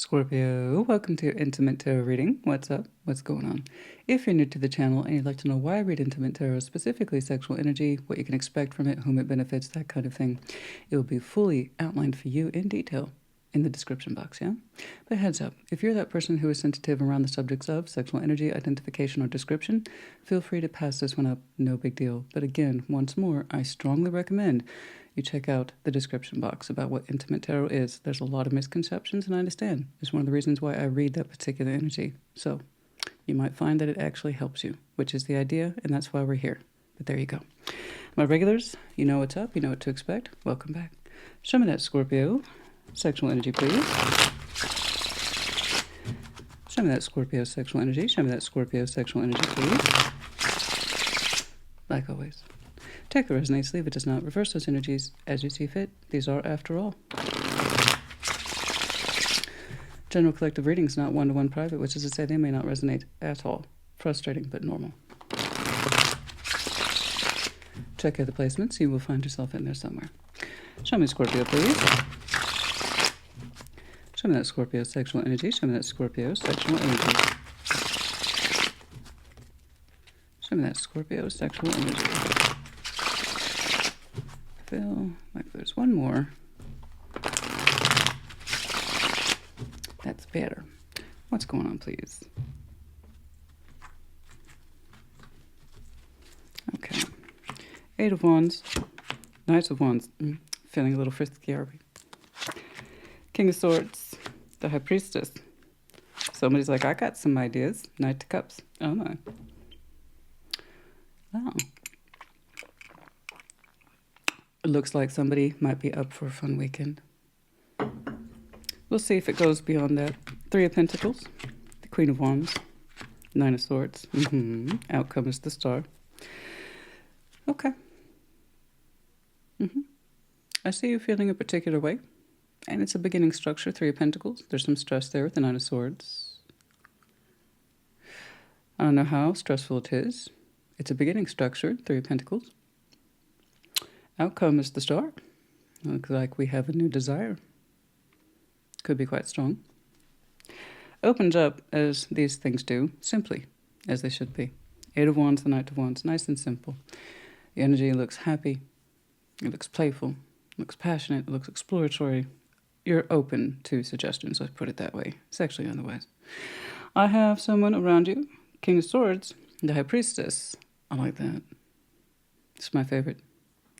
Scorpio, welcome to your Intimate Tarot reading. What's up? What's going on? If you're new to the channel and you'd like to know why I read Intimate Tarot, specifically sexual energy, what you can expect from it, whom it benefits, that kind of thing, it will be fully outlined for you in detail in the description box, yeah? But heads up, if you're that person who is sensitive around the subjects of sexual energy, identification, or description, feel free to pass this one up, no big deal. But again, once more, I strongly recommend you check out the description box about what Intimate Tarot is. There's a lot of misconceptions, and I understand. It's one of the reasons why I read that particular energy. So you might find that it actually helps you, which is the idea, and that's why we're here. But there you go. My regulars, you know what's up, you know what to expect. Welcome back. Show me that, Scorpio. Sexual energy, please. Show me that, Scorpio, sexual energy. Show me that, Scorpio, sexual energy, please. Like always. Take the resonates, leave it does not. Reverse those energies as you see fit. These are, after all, general collective readings, not one-to-one private, which is to say they may not resonate at all. Frustrating, but normal. Check out the placements. You will find yourself in there somewhere. Show me Scorpio, please. Show me that Scorpio sexual energy. Show me that Scorpio sexual energy. Show me that Scorpio sexual energy. I feel like there's one more. That's better. What's going on, please? Okay. Eight of Wands. Knight of Wands. Feeling a little frisky, are we? King of Swords. The High Priestess. Somebody's like, I got some ideas. Knight of Cups. Oh my. Oh. It looks like somebody might be up for a fun weekend. We'll see if it goes beyond that. Three of Pentacles. The Queen of Wands. Nine of Swords. Outcome is the Star. Okay. I see you feeling a particular way. And it's a beginning structure, Three of Pentacles. There's some stress there with the Nine of Swords. I don't know how stressful it is. It's a beginning structure, Three of Pentacles. Outcome is the Star. Looks like we have a new desire. Could be quite strong. Opens up, as these things do, simply, as they should be. Eight of Wands, the Knight of Wands, nice and simple. The energy looks happy. It looks playful. It looks passionate. It looks exploratory. You're open to suggestions, let's put it that way, sexually otherwise. I have someone around you, King of Swords, the High Priestess. I like that. It's my favorite.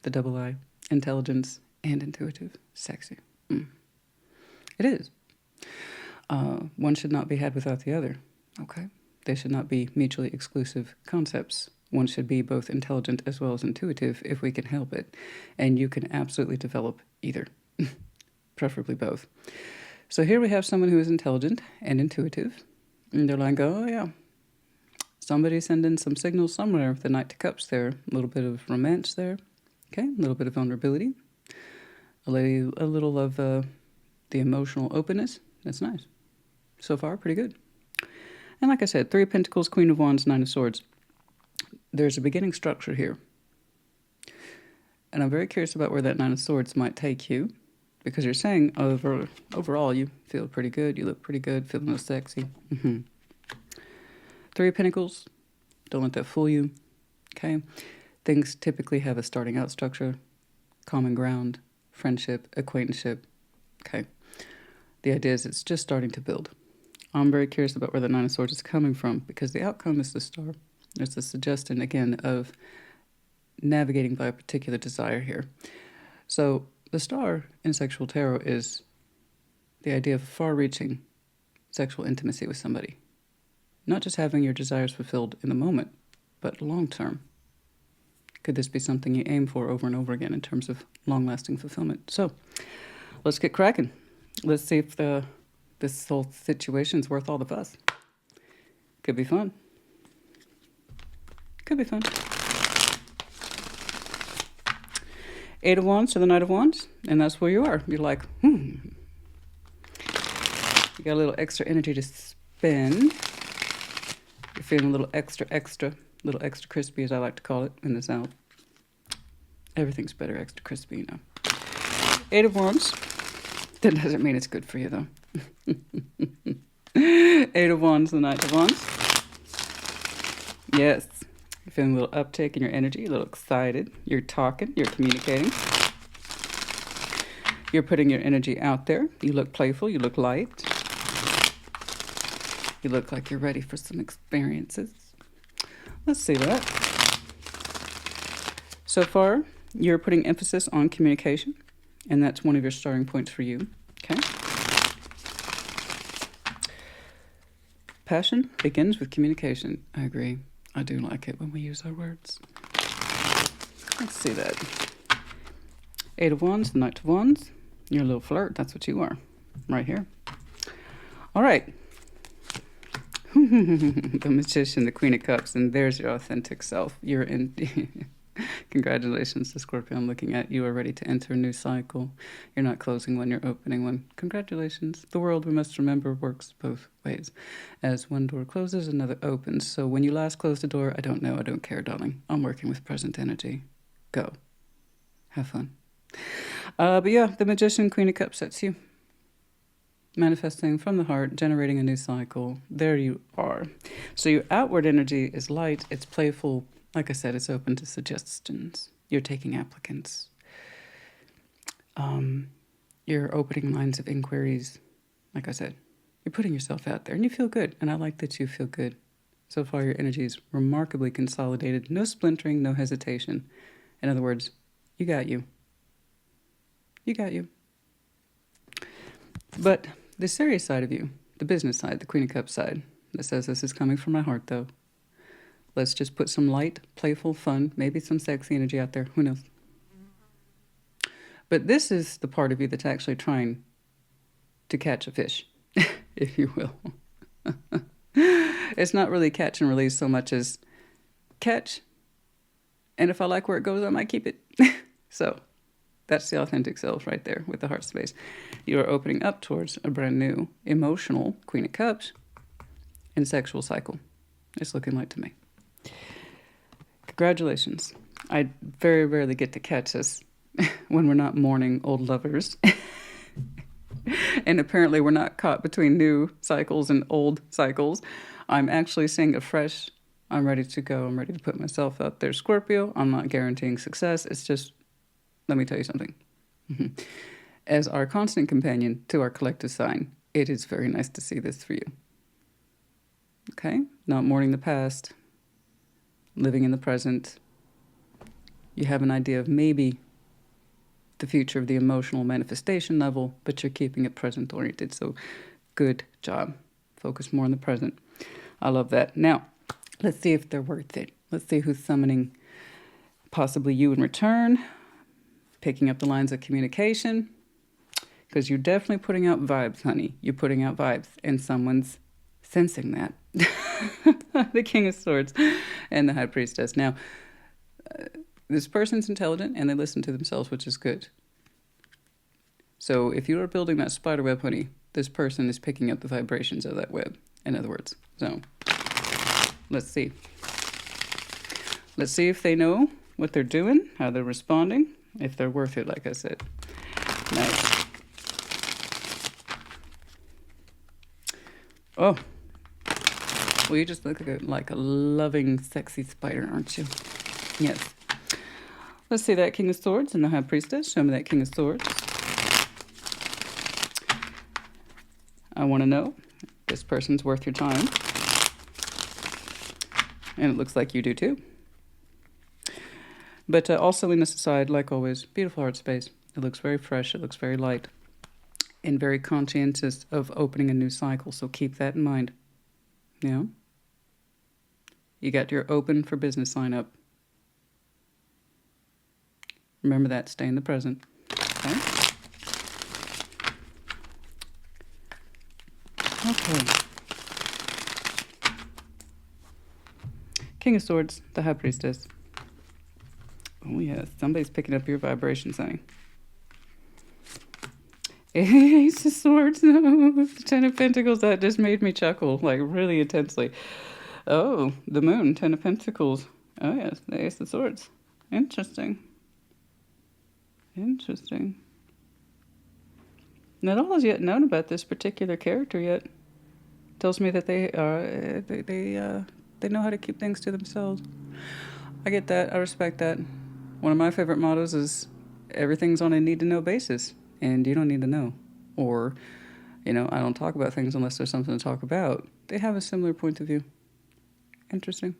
The double I, intelligence and intuitive, sexy. It is. One should not be had without the other, okay? They should not be mutually exclusive concepts. One should be both intelligent as well as intuitive if we can help it. And you can absolutely develop either. Preferably both. So here we have someone who is intelligent and intuitive. And they're like, oh yeah, somebody's sending some signals somewhere with the Knight of Cups there. A little bit of romance there. Okay, a little bit of vulnerability. A little of the emotional openness. That's nice. So far, pretty good. And like I said, Three of Pentacles, Queen of Wands, Nine of Swords. There's a beginning structure here. And I'm very curious about where that Nine of Swords might take you. Because you're saying overall you feel pretty good, you look pretty good, feeling a little sexy. Three of Pentacles, don't let that fool you. Okay, things typically have a starting out structure, common ground, friendship, acquaintanceship. Okay, the idea is it's just starting to build. I'm very curious about where the Nine of Swords is coming from because the outcome is the Star. There's a suggestion again of navigating by a particular desire here. So the Star in sexual tarot is the idea of far-reaching sexual intimacy with somebody. Not just having your desires fulfilled in the moment, but long-term. Could this be something you aim for over and over again in terms of long-lasting fulfillment? So, let's get cracking. Let's see if this whole situation's worth all the fuss. Could be fun. Could be fun. Eight of Wands to the Knight of Wands, and that's where you are. You're like, You got a little extra energy to spend. You're feeling a little extra crispy, as I like to call it in the South. Everything's better extra crispy, you know. Eight of Wands. That doesn't mean it's good for you, though. Eight of Wands, the Knight of Wands. Yes. You're feeling a little uptick in your energy, a little excited. You're talking, you're communicating. You're putting your energy out there. You look playful, you look light. You look like you're ready for some experiences. Let's see that. So far, you're putting emphasis on communication, and that's one of your starting points for you. Okay? Passion begins with communication. I agree. I do like it when we use our words. Let's see that. Eight of Wands, the Knight of Wands. You're a little flirt. That's what you are. Right here. All right. The Magician, the Queen of Cups, and there's your authentic self. You're in... Congratulations to Scorpio. I'm looking at you are ready to enter a new cycle. You're not closing one, you're opening one. Congratulations. The world, we must remember, works both ways. As one door closes, another opens. So when you last closed a door, I don't know, I don't care, darling. I'm working with present energy. Go. Have fun. But yeah, the Magician, Queen of Cups, that's you. Manifesting from the heart, generating a new cycle. There you are. So your outward energy is light, it's playful. Like I said, it's open to suggestions. You're taking applicants. You're opening lines of inquiries. Like I said, you're putting yourself out there and you feel good. And I like that you feel good. So far, your energy is remarkably consolidated. No splintering, no hesitation. In other words, you got you. You got you. But the serious side of you, the business side, the Queen of Cups side, that says this is coming from my heart, though. Let's just put some light, playful fun, maybe some sexy energy out there. Who knows? But this is the part of you that's actually trying to catch a fish, if you will. It's not really catch and release so much as catch, and if I like where it goes, I might keep it. So that's the authentic self right there with the heart space. You are opening up towards a brand new emotional Queen of Cups and sexual cycle. It's looking like to me. Congratulations. I very rarely get to catch this when we're not mourning old lovers. And apparently we're not caught between new cycles and old cycles. I'm actually seeing a fresh, I'm ready to go. I'm ready to put myself out there. Scorpio, I'm not guaranteeing success. It's just, let me tell you something. As our constant companion to our collective sign, it is very nice to see this for you. Okay? Not mourning the past. Living in the present. You have an idea of maybe the future of the emotional manifestation level, but you're keeping it present oriented. So good job. Focus more on the present. I love that. Now, let's see if they're worth it. Let's see who's summoning possibly you in return. Picking up the lines of communication. Because you're definitely putting out vibes, honey. You're putting out vibes. And someone's sensing that. The King of Swords and the High Priestess. Now, this person's intelligent and they listen to themselves, which is good. So if you are building that spider web, honey, this person is picking up the vibrations of that web, in other words. So let's see. Let's see if they know what they're doing, how they're responding, if they're worth it, like I said. Nice. Oh. Well, you just look like a loving, sexy spider, aren't you? Yes. Let's see that King of Swords and the High Priestess. Show me that King of Swords. I want to know if this person's worth your time. And it looks like you do too. But all silliness aside, like always, beautiful heart space. It looks very fresh. It looks very light. And very conscientious of opening a new cycle. So keep that in mind. Yeah. You got your open for business sign up. Remember that. Stay in the present. Okay. Okay. King of Swords, the High Priestess. Oh, yes. Somebody's picking up your vibrations, honey. Ace of Swords. No, the Ten of Pentacles. That just made me chuckle, like, really intensely. Oh, the Moon, Ten of Pentacles. Oh, yes, the Ace of Swords. Interesting. Interesting. Not all is yet known about this particular character yet. Tells me that they know how to keep things to themselves. I get that. I respect that. One of my favorite mottos is everything's on a need-to-know basis, and you don't need to know. Or, I don't talk about things unless there's something to talk about. They have a similar point of view. Interesting.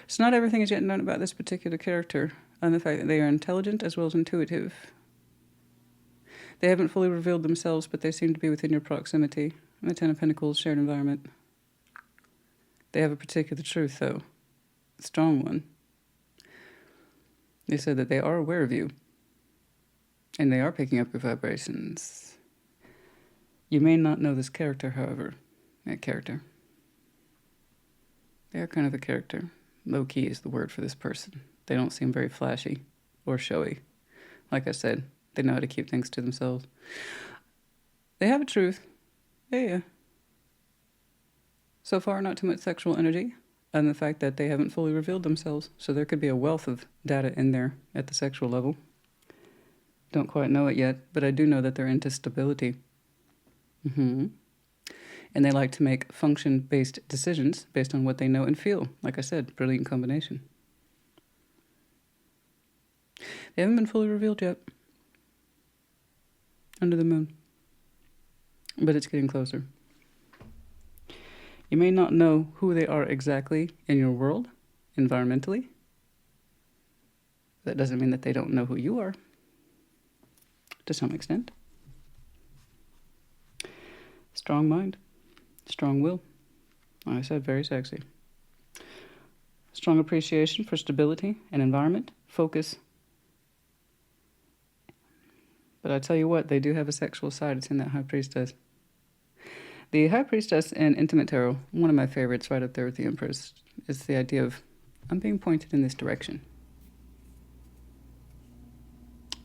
So not everything is yet known about this particular character, and the fact that they are intelligent as well as intuitive. They haven't fully revealed themselves, but they seem to be within your proximity. The Ten of Pentacles, shared environment. They have a particular truth, though. A strong one. They said that they are aware of you. And they are picking up your vibrations. You may not know this character, however. That character. They are kind of a character. Low-key is the word for this person. They don't seem very flashy or showy. Like I said, they know how to keep things to themselves. They have a truth. Yeah. So far, not too much sexual energy. And the fact that they haven't fully revealed themselves. So there could be a wealth of data in there at the sexual level. Don't quite know it yet, but I do know that they're into stability. And they like to make function-based decisions based on what they know and feel. Like I said, brilliant combination. They haven't been fully revealed yet. Under the moon. But it's getting closer. You may not know who they are exactly in your world, environmentally. That doesn't mean that they don't know who you are. To some extent. Strong mind. Strong will. Like I said, very sexy. Strong appreciation for stability and environment. Focus. But I tell you what, they do have a sexual side. It's in that High Priestess. The High Priestess in Intimate Tarot, one of my favorites right up there with the Empress, is the idea of, I'm being pointed in this direction.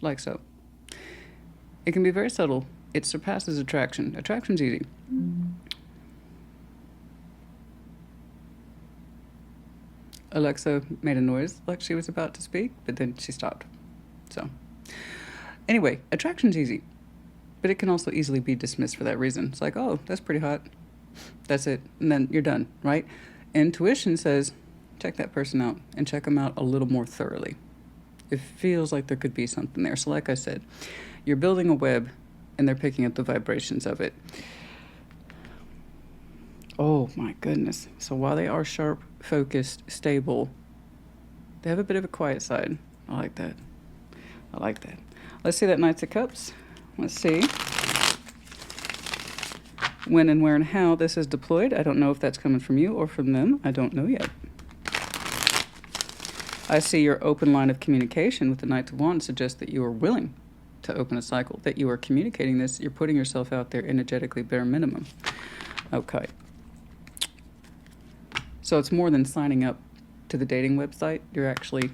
Like so. It can be very subtle. It surpasses attraction. Attraction's easy. Alexa made a noise like she was about to speak, but then she stopped. So, anyway, attraction's easy. But it can also easily be dismissed for that reason. It's like, oh, that's pretty hot. That's it. And then you're done, right? Intuition says, check that person out and check them out a little more thoroughly. It feels like there could be something there. So like I said, you're building a web and they're picking up the vibrations of it. Oh my goodness. So while they are sharp, focused, stable, they have a bit of a quiet side. I like that. I like that. Let's see that Knights of Cups. Let's see when and where and how this is deployed. I don't know if that's coming from you or from them. I don't know yet. I see your open line of communication with the Knight of Wands suggests that you are willing to open a cycle, that you are communicating this. You're putting yourself out there energetically, bare minimum. Okay. So it's more than signing up to the dating website. You're actually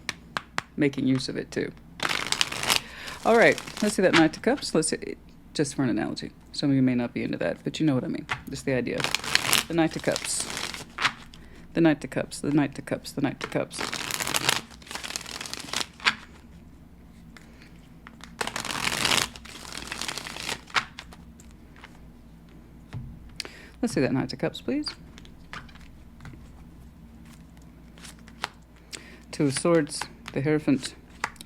making use of it too. All right, let's see that Knight of Cups. Let's see, just for an analogy. Some of you may not be into that, but you know what I mean. Just the idea. The Knight of Cups. The Knight of Cups. The Knight of Cups. The Knight of Cups. Let's see that Knight of Cups, please. Two of Swords. The Hierophant.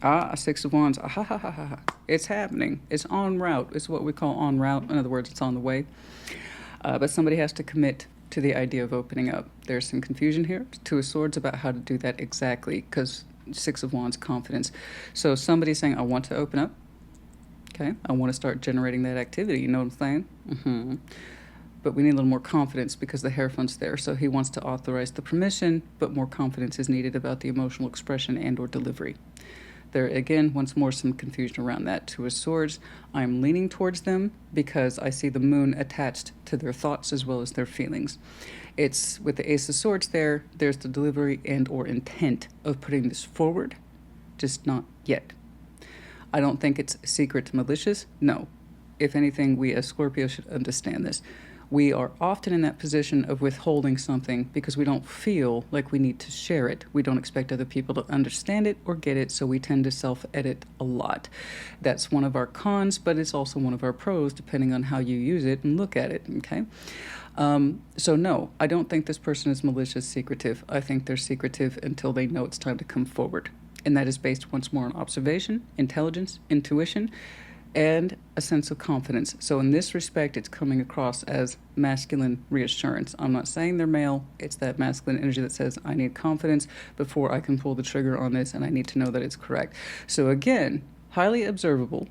A Six of Wands. Ah, ha, ha, ha, ha. It's happening. It's en route. It's what we call en route. In other words, it's on the way. But somebody has to commit to the idea of opening up. There's some confusion here. Two of Swords about how to do that exactly, because Six of Wands, confidence. So somebody's saying, I want to open up. Okay. I want to start generating that activity. You know what I'm saying? But we need a little more confidence because the Hierophant's there. So he wants to authorize the permission, but more confidence is needed about the emotional expression and or delivery. There, again, once more, some confusion around that. Two of Swords, I'm leaning towards them because I see the moon attached to their thoughts as well as their feelings. It's with the Ace of Swords there, there's the delivery and or intent of putting this forward, just not yet. I don't think it's secret malicious. No. If anything, we as Scorpio should understand this. We are often in that position of withholding something because we don't feel like we need to share it. We don't expect other people to understand it or get it, so we tend to self-edit a lot. That's one of our cons, but it's also one of our pros, depending on how you use it and look at it, okay? So no, I don't think this person is malicious, secretive. I think they're secretive until they know it's time to come forward. And that is based once more on observation, intelligence, intuition, and a sense of confidence. So in this respect, it's coming across as masculine reassurance. I'm not saying they're male. It's that masculine energy that says, I need confidence before I can pull the trigger on this, and I need to know that it's correct. So again, highly observable,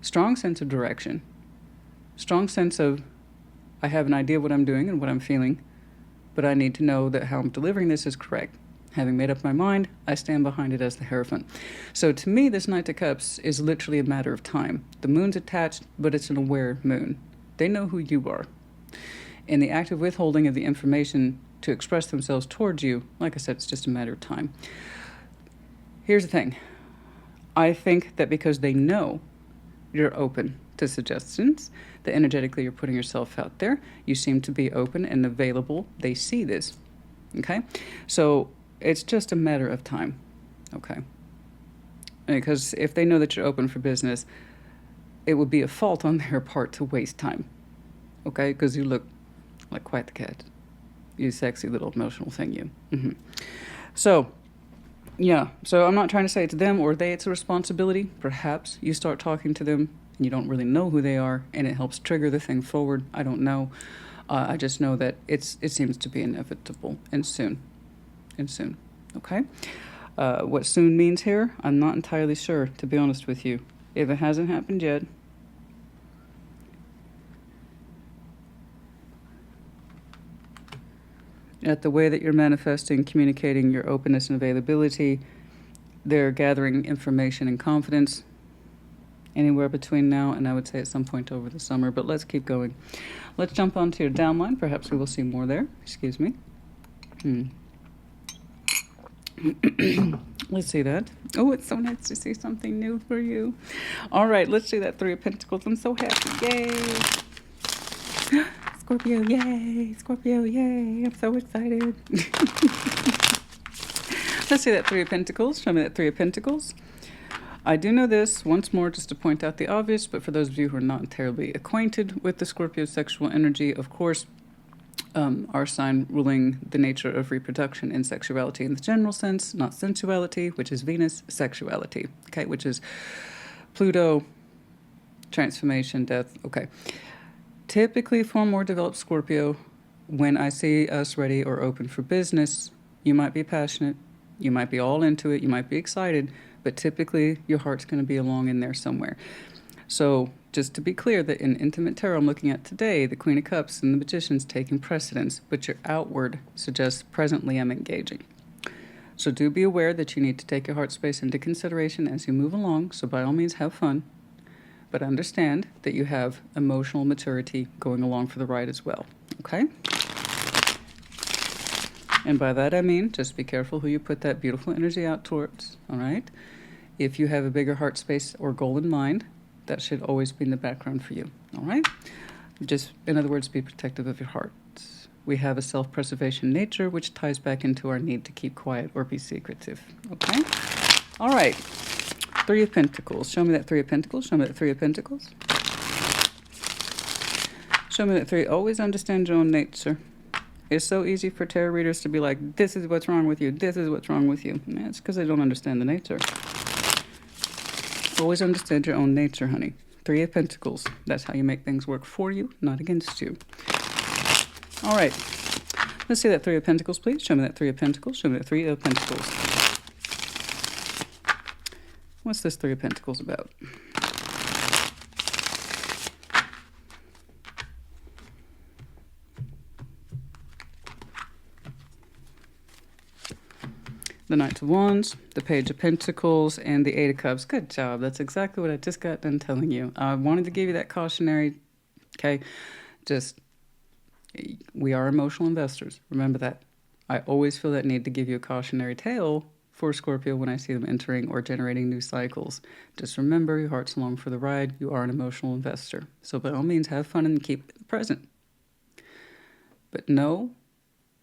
strong sense of direction, strong sense of, I have an idea of what I'm doing and what I'm feeling, but I need to know that how I'm delivering this is correct. Having made up my mind, I stand behind it as the Hierophant. So to me, this Knight of Cups is literally a matter of time. The moon's attached, but it's an aware moon. They know who you are. And the active withholding of the information to express themselves towards you, like I said, it's just a matter of time. Here's the thing. I think that because they know you're open to suggestions, that energetically you're putting yourself out there, you seem to be open and available. They see this. Okay? So it's just a matter of time, okay? Because if they know that you're open for business, it would be a fault on their part to waste time, okay? Because you look like quite the cat. You sexy little emotional thing, you. Mm-hmm. So, yeah. So I'm not trying to say it's them or they, it's a responsibility. Perhaps you start talking to them and you don't really know who they are, and it helps trigger the thing forward. I don't know. I just know that it seems to be inevitable and soon. Okay? What soon means here, I'm not entirely sure, to be honest with you. If it hasn't happened yet, at the way that you're manifesting, communicating your openness and availability, they're gathering information and confidence anywhere between now and I would say at some point over the summer, but let's keep going. Let's jump onto your downline. Perhaps we will see more there. Excuse me. Let's see that. Oh, it's so nice to see something new for you. All right, let's see that Three of Pentacles. I'm so happy. Yay. Scorpio, yay. Scorpio, yay. I'm so excited. Let's see that Three of Pentacles. Show me that Three of Pentacles. I do know this, once more, just to point out the obvious, but for those of you who are not terribly acquainted with the Scorpio sexual energy, of course, our sign ruling the nature of reproduction and sexuality in the general sense, not sensuality, which is Venus, sexuality, okay, which is Pluto, transformation, death, okay. Typically, for more developed Scorpio, when I see us ready or open for business, you might be passionate, you might be all into it, you might be excited, but typically your heart's going to be along in there somewhere. So just to be clear that in Intimate Tarot I'm looking at today, the Queen of Cups and the Magician's taking precedence, but your outward suggests presently I'm engaging. So do be aware that you need to take your heart space into consideration as you move along, so by all means have fun, but understand that you have emotional maturity going along for the ride as well, okay? And by that I mean just be careful who you put that beautiful energy out towards, all right? If you have a bigger heart space or goal in mind, that should always be in the background for you, all right? Just, in other words, be protective of your heart. We have a self-preservation nature, which ties back into our need to keep quiet or be secretive, okay? All right, Three of Pentacles. Show me that Three of Pentacles. Show me that Three of Pentacles. Show me that Three. Always understand your own nature. It's so easy for tarot readers to be like, this is what's wrong with you. This is what's wrong with you. It's because they don't understand the nature. Always understand your own nature, honey. Three of Pentacles. That's how you make things work for you, not against you. All right. Let's see that Three of Pentacles, please. Show me that Three of Pentacles. Show me that Three of Pentacles. What's this Three of Pentacles about? The Knight of Wands, the Page of Pentacles, and the Eight of Cups. Good job. That's exactly what I just got done telling you. I wanted to give you that cautionary, okay? Just, we are emotional investors. Remember that. I always feel that need to give you a cautionary tale for Scorpio when I see them entering or generating new cycles. Just remember, your heart's along for the ride. You are an emotional investor. So by all means, have fun and keep it present. but know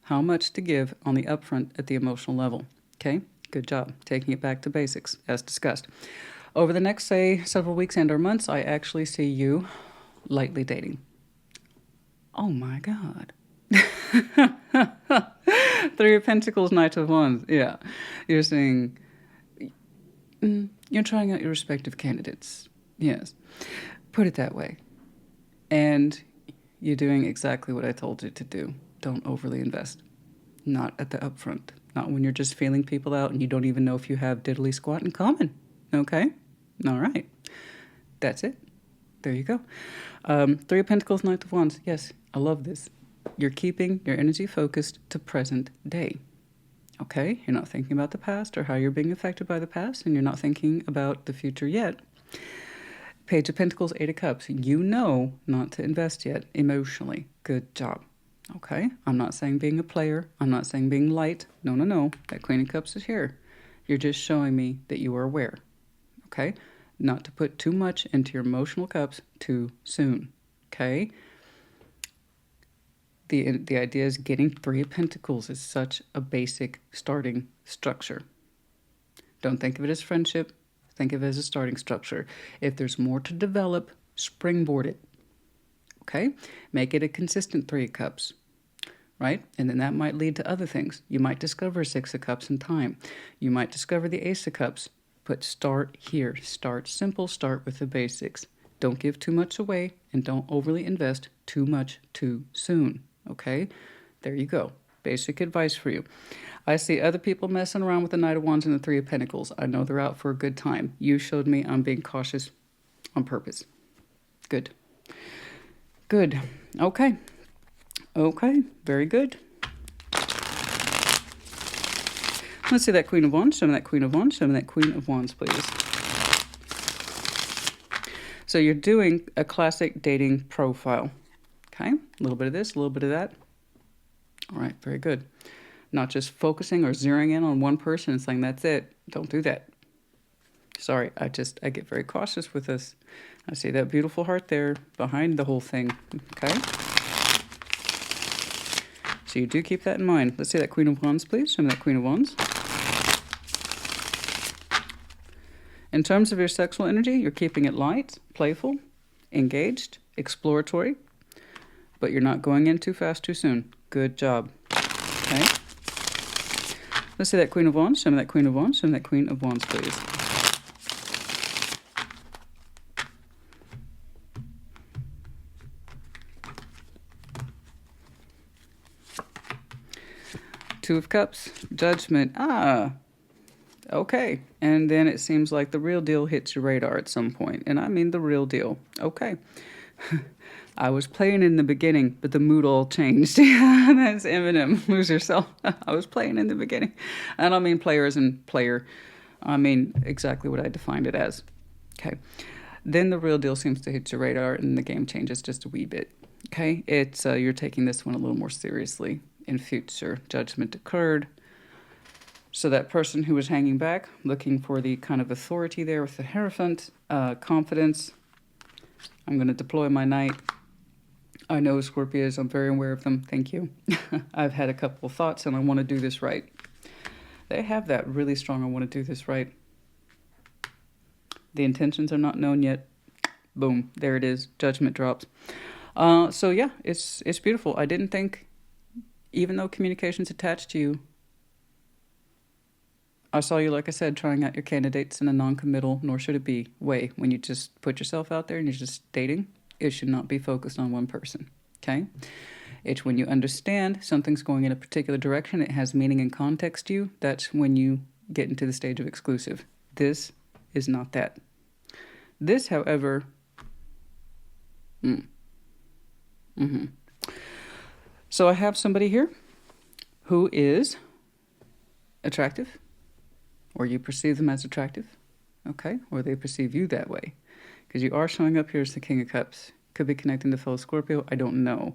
how much to give on the upfront at the emotional level. Okay? Good job. Taking it back to basics, as discussed. Over the next, say, several weeks and or months, I actually see you lightly dating. Oh my God. Three of Pentacles, Knight of Wands. Yeah. You're saying you're trying out your respective candidates. Yes. Put it that way. And you're doing exactly what I told you to do. Don't overly invest. Not at the upfront. Not when you're just feeling people out and you don't even know if you have diddly squat in common. Okay? All right. That's it. There you go. Three of Pentacles, Knight of Wands. Yes, I love this. You're keeping your energy focused to present day. Okay? You're not thinking about the past or how you're being affected by the past, and you're not thinking about the future yet. Page of Pentacles, Eight of Cups. You know not to invest yet emotionally. Good job. Okay? I'm not saying being a player. I'm not saying being light. No, no, no. That Queen of Cups is here. You're just showing me that you are aware. Okay? Not to put too much into your emotional cups too soon. Okay? The idea is getting Three of Pentacles is such a basic starting structure. Don't think of it as friendship. Think of it as a starting structure. If there's more to develop, springboard it. Okay? Make it a consistent Three of Cups. Right? And then that might lead to other things. You might discover Six of Cups in time. You might discover the Ace of Cups. But start here. Start simple. Start with the basics. Don't give too much away and don't overly invest too much too soon. Okay? There you go. Basic advice for you. I see other people messing around with the Knight of Wands and the Three of Pentacles. I know they're out for a good time. You showed me I'm being cautious on purpose. Good. Good. Okay. Okay. Very good. Let's see that Queen of Wands. Show me that Queen of Wands. Show me that Queen of Wands, please. So you're doing a classic dating profile. Okay? A little bit of this, a little bit of that. All right. Very good. Not just focusing or zeroing in on one person and saying, that's it. Don't do that. Sorry, I get very cautious with this. I see that beautiful heart there behind the whole thing. Okay? So you do keep that in mind. Let's see that Queen of Wands, please. Show me that Queen of Wands. In terms of your sexual energy, you're keeping it light, playful, engaged, exploratory, but you're not going in too fast, too soon. Good job. Okay? Let's see that Queen of Wands. Show me that Queen of Wands. Show me that Queen of Wands, please. Two of Cups. Judgment. Okay. And then it seems like the real deal hits your radar at some point. And I mean the real deal. Okay. I was playing in the beginning, but the mood all changed. That's Eminem. Lose yourself. I was playing in the beginning. I don't mean player as in player. I mean exactly what I defined it as. Okay. Then the real deal seems to hit your radar and the game changes just a wee bit. Okay. It's you're taking this one a little more seriously in future. Judgment occurred. So that person who was hanging back, looking for the kind of authority there with the Hierophant, confidence. I'm going to deploy my knight. I know Scorpios. I'm very aware of them. Thank you. I've had a couple of thoughts and I want to do this right. They have that really strong, I want to do this right. The intentions are not known yet. Boom. There it is. Judgment drops. So yeah, it's beautiful. I didn't think, even though communication's attached to you, I saw you, like I said, trying out your candidates in a non-committal, nor should it be, way. When you just put yourself out there and you're just dating, it should not be focused on one person, okay? It's when you understand something's going in a particular direction, it has meaning and context to you, that's when you get into the stage of exclusive. This is not that. This, however, So I have somebody here who is attractive, or you perceive them as attractive, okay? Or they perceive you that way. Because you are showing up here as the King of Cups. Could be connecting to fellow Scorpio, I don't know.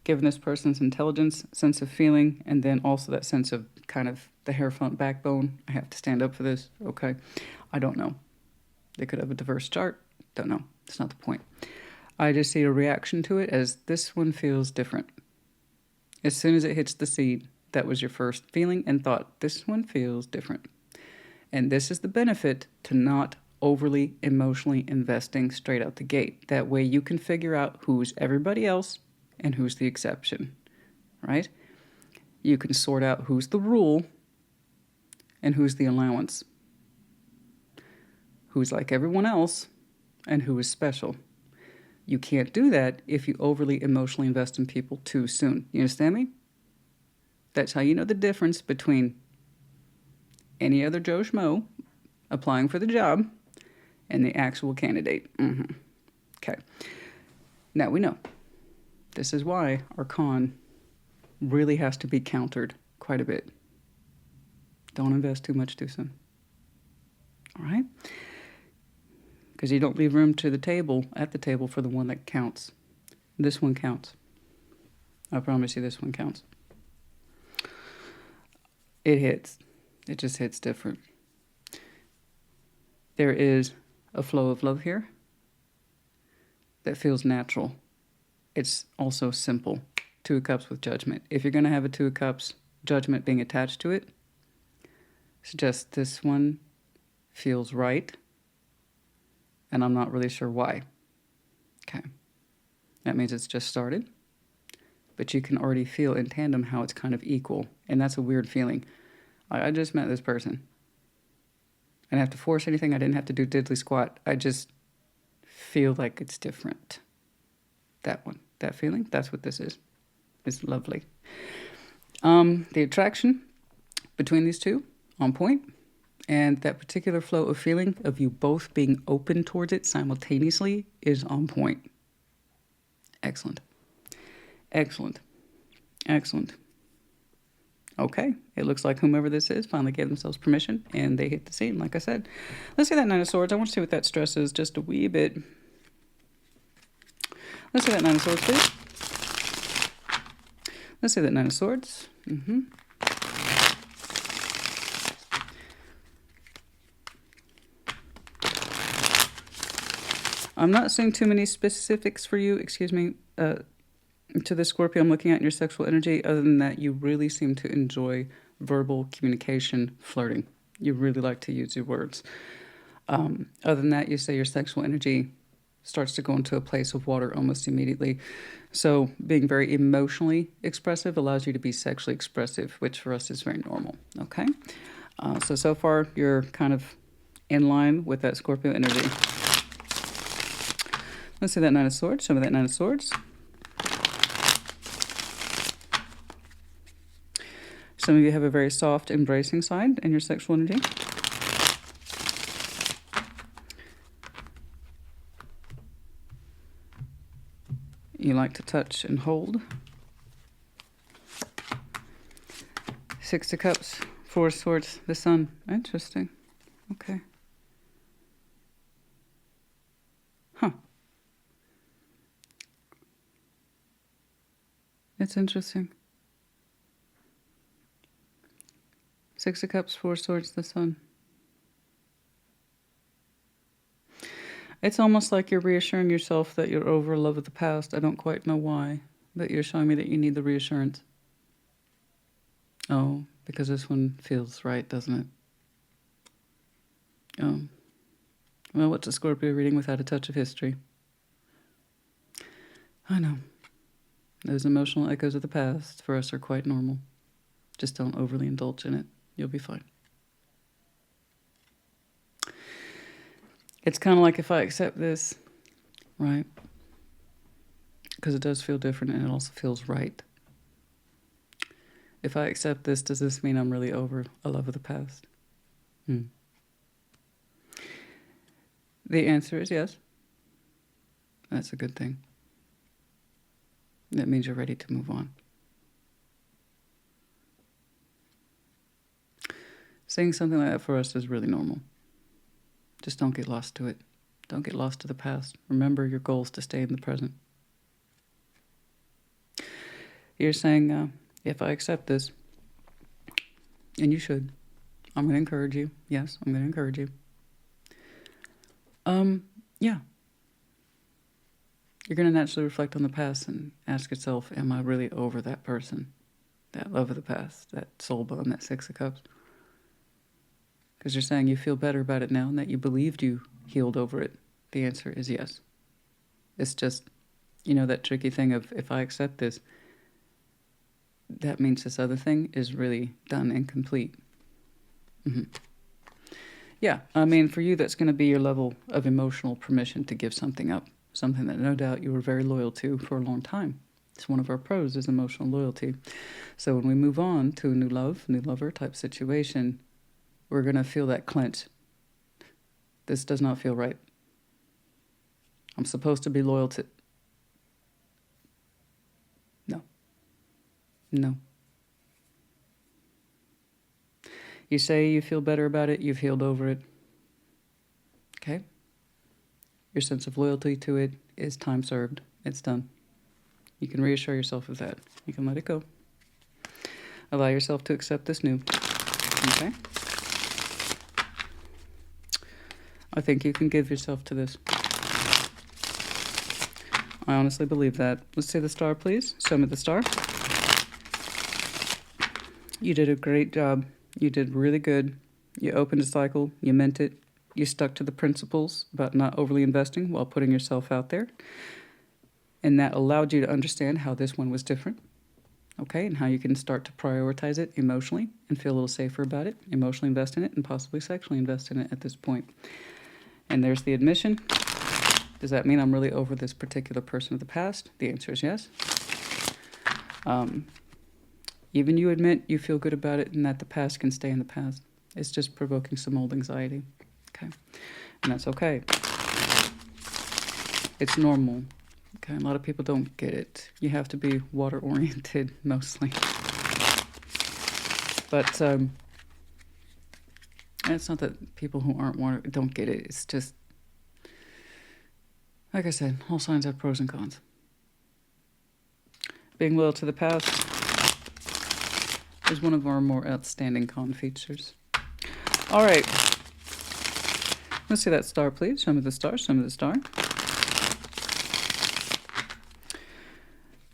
Given this person's intelligence, sense of feeling, and then also that sense of kind of the Hierophant backbone, I have to stand up for this, okay? I don't know. They could have a diverse chart, don't know. It's not the point. I just see a reaction to it as this one feels different. As soon as it hits the seed, that was your first feeling and thought, this one feels different. And this is the benefit to not overly emotionally investing straight out the gate. That way you can figure out who's everybody else and who's the exception, right? You can sort out who's the rule and who's the allowance. Who's like everyone else and who is special. You can't do that if you overly emotionally invest in people too soon. You understand me? That's how you know the difference between any other Joe Schmo applying for the job and the actual candidate. Okay. Now we know. This is why our con really has to be countered quite a bit. Don't invest too much too soon. All right? Because you don't leave room at the table for the one that counts. This one counts. I promise you this one counts. It hits. It just hits different. There is a flow of love here that feels natural. It's also simple. Two of Cups with Judgment. If you're going to have a Two of Cups, Judgment being attached to it, suggest this one feels right, and I'm not really sure why. Okay. That means it's just started, but you can already feel in tandem how it's kind of equal, and that's a weird feeling. I just met this person. I didn't have to force anything. I didn't have to do diddly squat. I just feel like it's different. That one. That feeling, that's what this is. It's lovely. The attraction between these two, on point. And that particular flow of feeling of you both being open towards it simultaneously is on point. Excellent. Excellent. Excellent. Okay, it looks like whomever this is finally gave themselves permission and they hit the scene, like I said. Let's see that Nine of Swords. I want to see what that stress is just a wee bit. Let's see that Nine of Swords, please. Let's see that Nine of Swords. I'm not seeing too many specifics for you, to the Scorpio I'm looking at in your sexual energy, other than that you really seem to enjoy verbal communication, flirting. You really like to use your words. Other than that, you say your sexual energy starts to go into a place of water almost immediately. So being very emotionally expressive allows you to be sexually expressive, which for us is very normal, okay? So far, you're kind of in line with that Scorpio energy. Let's see that Nine of Swords. Show me that Nine of Swords. Some of you have a very soft, embracing side in your sexual energy. You like to touch and hold. Six of Cups, Four of Swords, the Sun. Interesting. Okay. Huh. It's interesting. Six of Cups, Four of Swords, the Sun. It's almost like you're reassuring yourself that you're over love of the past. I don't quite know why, but you're showing me that you need the reassurance. Oh, because this one feels right, doesn't it? Oh. Well, what's a Scorpio reading without a touch of history? I know. Those emotional echoes of the past for us are quite normal. Just don't overly indulge in it. You'll be fine. It's kind of like if I accept this, right? Because it does feel different and it also feels right. If I accept this, does this mean I'm really over a love of the past? The answer is yes. That's a good thing. That means you're ready to move on. Saying something like that for us is really normal. Just don't get lost to it. Don't get lost to the past. Remember your goal is to stay in the present. You're saying, if I accept this, and you should, I'm going to encourage you. Yes, I'm going to encourage you. Yeah. You're going to naturally reflect on the past and ask yourself, am I really over that person? that love of the past, that soul bond, that Six of Cups. Because you're saying you feel better about it now and that you believed you healed over it. The answer is yes. It's just, you know, that tricky thing of, if I accept this, that means this other thing is really done and complete. Yeah, I mean, for you, that's going to be your level of emotional permission to give something up, something that no doubt you were very loyal to for a long time. It's one of our pros is emotional loyalty. So when we move on to a new love, new lover type situation, we're going to feel that clench. This does not feel right. I'm supposed to be loyal to... No. You say you feel better about it, you've healed over it. Okay? Your sense of loyalty to it is time served. It's done. You can reassure yourself of that. You can let it go. Allow yourself to accept this new. Okay? I think you can give yourself to this. I honestly believe that. Let's say the star, please. Show me the star. You did a great job. You did really good. You opened a cycle. You meant it. You stuck to the principles about not overly investing while putting yourself out there. And that allowed you to understand how this one was different. Okay, and how you can start to prioritize it emotionally and feel a little safer about it, emotionally invest in it, and possibly sexually invest in it at this point. And there's the admission. Does that mean I'm really over this particular person of the past? The answer is yes. Even you admit you feel good about it and that the past can stay in the past. It's just provoking some old anxiety. Okay. And that's okay. It's normal. Okay. A lot of people don't get it. You have to be water oriented mostly. But it's not that people who aren't water don't get it. It's just, like I said, all signs have pros and cons. Being loyal to the past is one of our more outstanding con features. All right. Let's see that star, please. Show me the star. Show me the star.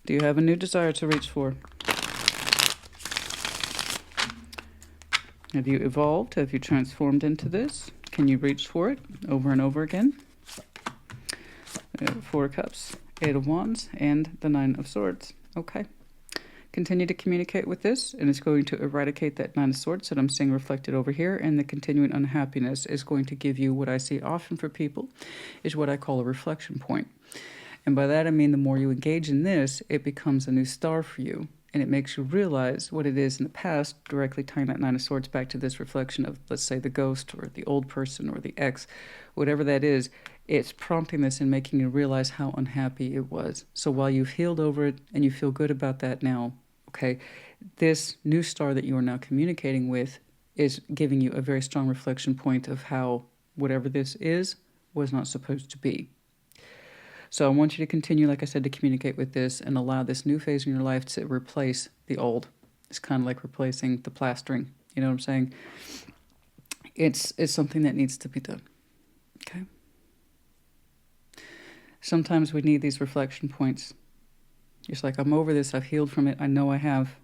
Do you have a new desire to reach for? Have you evolved? Have you transformed into this? Can you reach for it over and over again? Four of Cups, Eight of Wands, and the Nine of Swords. Okay. Continue to communicate with this, and it's going to eradicate that Nine of Swords that I'm seeing reflected over here, and the continuing unhappiness is going to give you what I see often for people is what I call a reflection point. And by that I mean the more you engage in this, it becomes a new star for you, and it makes you realize what it is in the past, directly tying that Nine of Swords back to this reflection of, let's say, the ghost or the old person or the ex, whatever that is. It's prompting this and making you realize how unhappy it was. So while you've healed over it and you feel good about that now, okay, this new star that you are now communicating with is giving you a very strong reflection point of how whatever this is was not supposed to be. So I want you to continue, like I said, to communicate with this and allow this new phase in your life to replace the old. It's kind of like replacing the plastering. You know what I'm saying? It's something that needs to be done. Okay? Sometimes we need these reflection points. It's like, I'm over this, I've healed from it, I know I have.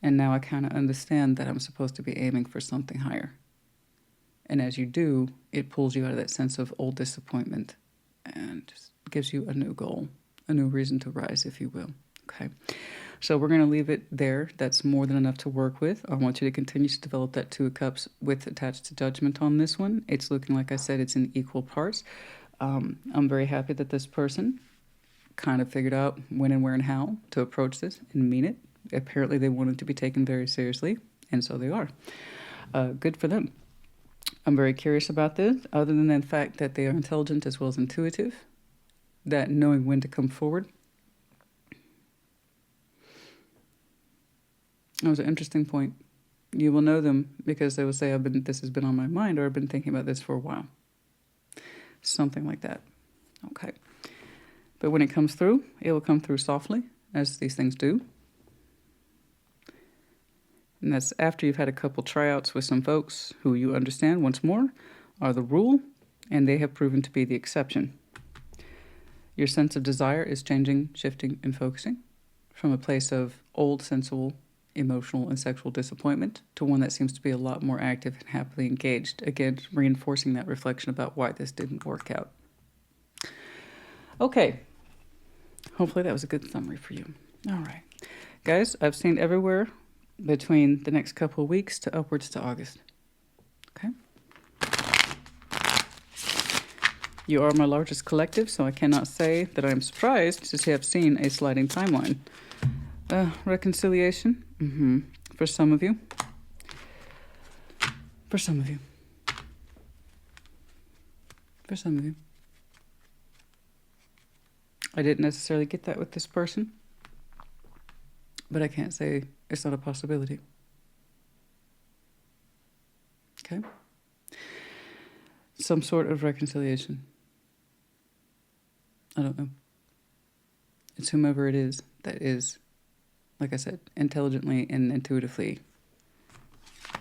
And now I kind of understand that I'm supposed to be aiming for something higher. And as you do, it pulls you out of that sense of old disappointment and just gives you a new goal, a new reason to rise, if you will. Okay. So we're going to leave it there. That's more than enough to work with. I want you to continue to develop that Two of Cups with attached to Judgment on this one. It's looking like I said, it's in equal parts. I'm very happy that this person kind of figured out when and where and how to approach this and mean it. Apparently they wanted to be taken very seriously, and so they are. Good for them. I'm very curious about this, other than the fact that they are intelligent as well as intuitive, that knowing when to come forward. That was an interesting point. You will know them because they will say, this has been on my mind, or I've been thinking about this for a while. Something like that. Okay. But when it comes through, it will come through softly, as these things do. And that's after you've had a couple tryouts with some folks who you understand, once more, are the rule, and they have proven to be the exception. Your sense of desire is changing, shifting, and focusing from a place of old sensual, emotional, and sexual disappointment to one that seems to be a lot more active and happily engaged. Again, reinforcing that reflection about why this didn't work out. Okay. Hopefully that was a good summary for you. All right. Guys, I've seen everywhere between the next couple of weeks to upwards to August. Okay? You are my largest collective, so I cannot say that I'm surprised to have seen a sliding timeline. Reconciliation? For some of you. For some of you. For some of you. I didn't necessarily get that with this person, but I can't say it's not a possibility. Okay? Some sort of reconciliation. I don't know. It's whomever it is that is, like I said, intelligently and intuitively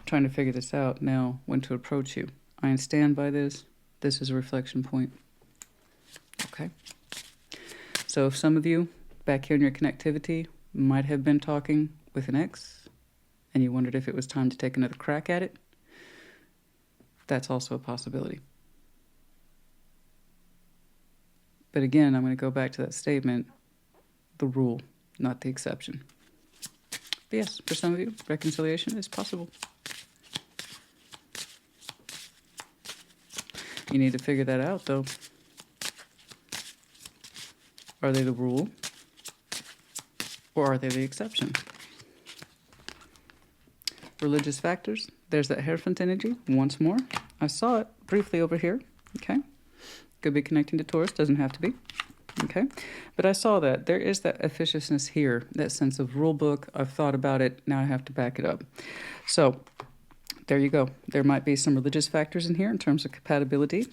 trying to figure this out now when to approach you. I stand by this. This is a reflection point. Okay? So if some of you back here in your connectivity might have been talking with an ex and you wondered if it was time to take another crack at it, that's also a possibility. But again, I'm going to go back to that statement, the rule, not the exception. But yes, for some of you, reconciliation is possible. You need to figure that out, though. Are they the rule? Or are they the exception? Religious factors. There's that Hierophant energy once more. I saw it briefly over here. Okay. Could be connecting to Taurus. Doesn't have to be. Okay. But I saw that. There is that officiousness here. That sense of rule book. I've thought about it. Now I have to back it up. So there you go. There might be some religious factors in here in terms of compatibility.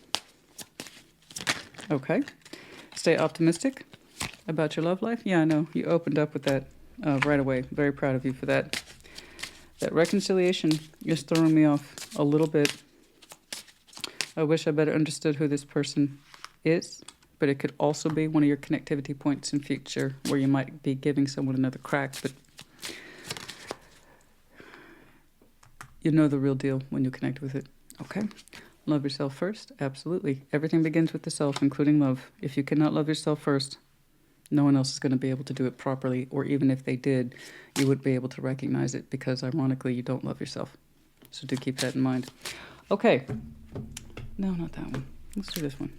Okay. Stay optimistic about your love life. Yeah, I know. You opened up with that right away. Very proud of you for that. That reconciliation is throwing me off a little bit. I wish I better understood who this person is, but it could also be one of your connectivity points in future where you might be giving someone another crack, but you know the real deal when you connect with it. Okay? Love yourself first. Absolutely. Everything begins with the self, including love. If you cannot love yourself first, no one else is going to be able to do it properly, or even if they did, you wouldn't be able to recognize it because, ironically, you don't love yourself. So do keep that in mind. Okay. No, not that one. Let's do this one.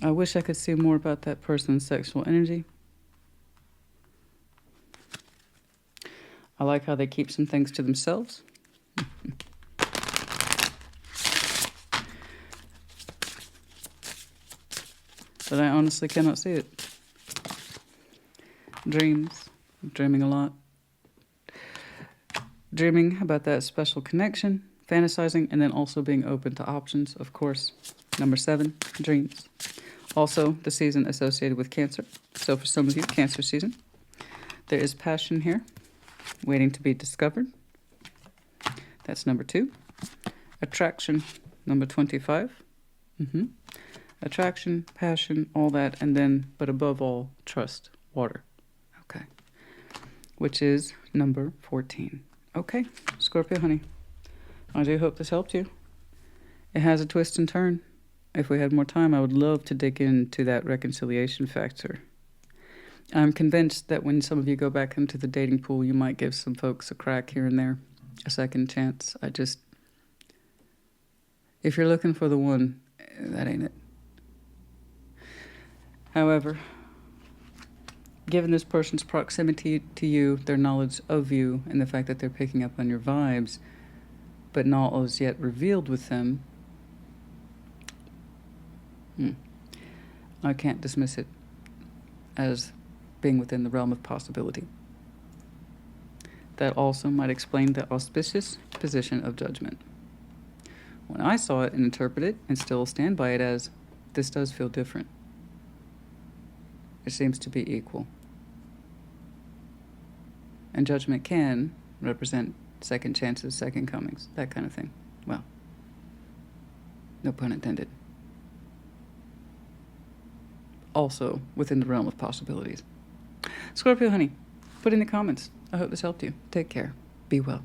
I wish I could see more about that person's sexual energy. I like how they keep some things to themselves. But I honestly cannot see it. Dreams. I'm dreaming a lot. Dreaming about that special connection, fantasizing, and then also being open to options, of course. Number 7, dreams. Also, the season associated with Cancer. So for some of you, Cancer season. There is passion here, waiting to be discovered. That's number 2. Attraction, number 25. Attraction, passion, all that, and then, but above all, trust, water. Okay. Which is number 14. Okay, Scorpio, honey. I do hope this helped you. It has a twist and turn. If we had more time, I would love to dig into that reconciliation factor. I'm convinced that when some of you go back into the dating pool, you might give some folks a crack here and there, a second chance. If you're looking for the one, that ain't it. However, given this person's proximity to you, their knowledge of you, and the fact that they're picking up on your vibes, but not as yet revealed with them, I can't dismiss it as being within the realm of possibility. That also might explain the auspicious position of judgment. When I saw it and interpreted it, and still stand by it as, this does feel different. It seems to be equal. And judgment can represent second chances, second comings, that kind of thing. Well, no pun intended. also within the realm of possibilities. Scorpio honey, put in the comments. I hope this helped you. Take care. Be well.